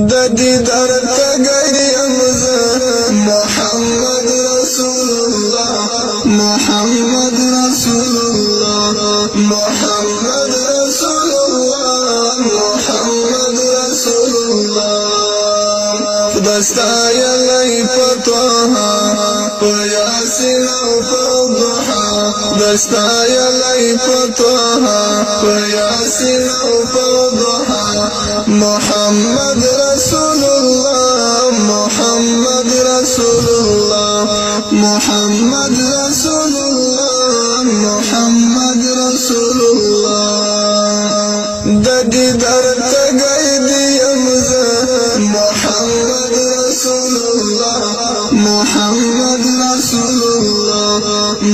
د دیدار تګیم زه محمد رسول الله محمد رسول الله محمد رسول الله محمد رسول الله خداستا یلی پتوها پیاسین او فضحا دستا یلی پتوها پیاسین او فضحا محمد رسول الله محمد رسول الله محمد رسول الله محمد رسول الله د دیدار تګیم زه محمد رسول الله محمد رسول الله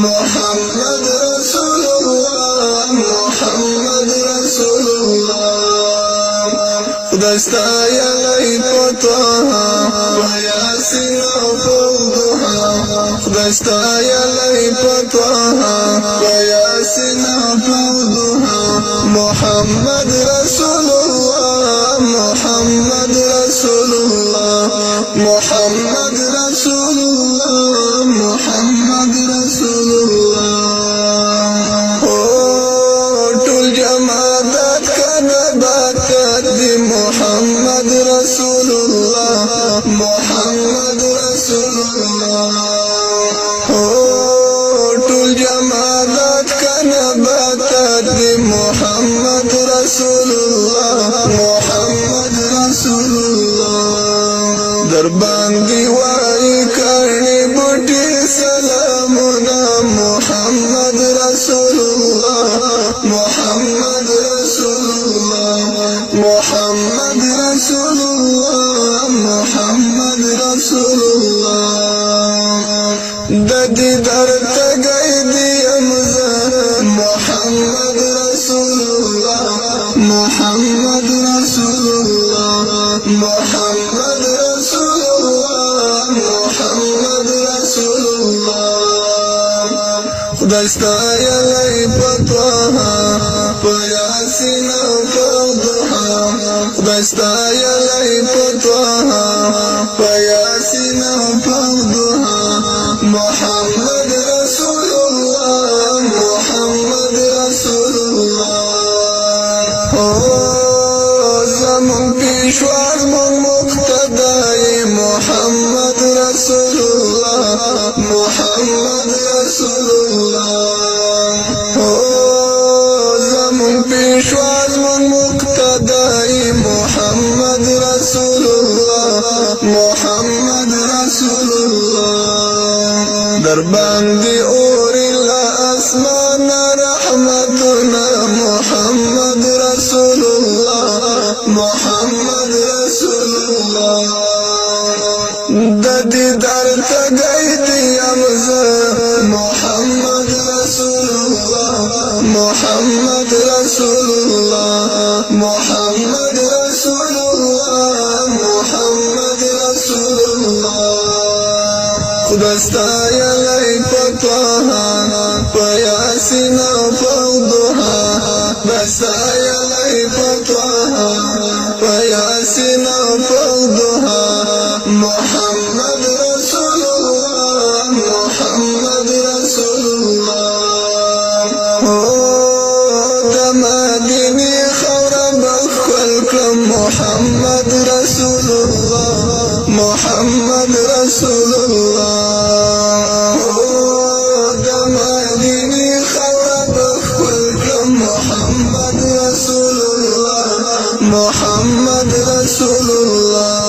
محمد رسول الله محمد رسول الله خداستا یلی پتوها پیاسین او فضحا خداستا یلی پتوها پیاسین او فضحا محمد رسول الله محمد رسول الله محمد رسول الله محمد رسول الله ټول جماعت کنه باکت دی محمد رسول الله محمد رسول الله ټول جماعت کنه باکت دی محمد رسول الله محمد رسول الله در باندې وای کړي بوټي سلامونه محمد رسول الله محمد رسول الله محمد رسول الله محمد رسول الله د دیدار تګیم زه محمد رسول الله محمد رسول الله محمد رسول الله محمد رسول الله خداستا یلی پتوها پیاسین او فضحا خداستا یلی پتوها پیاسین او فضحا محمد رسول الله محمد رسول الله زمون پیشوار مون مقتدای محمد رسول الله محمد رسول الله زمون پیشوار مون مقتدای محمد رسول الله محمد رسول الله در باندې اور الاسمان رحمتنا محمد رسول الله محمد رسول الله د دیدار تګیم زه محمد رسول الله محمد رسول الله محمد رسول الله محمد رسول الله خداستا یلی پتوها پیاسین او فضحا دستا یلی پتوها پیاسین او فضحا محمد رسول الله محمد رسول الله د مدینه خاوره بخل کړم محمد رسول الله محمد رسول الله د مدینه خاوره بخل کړم محمد رسول الله محمد رسول الله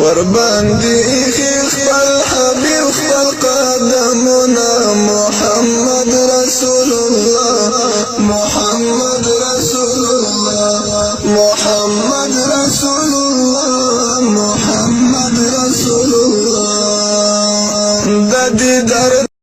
ور باندې خپل حبیب خپل قدمونه محمد رسول الله محمد رسول الله محمد رسول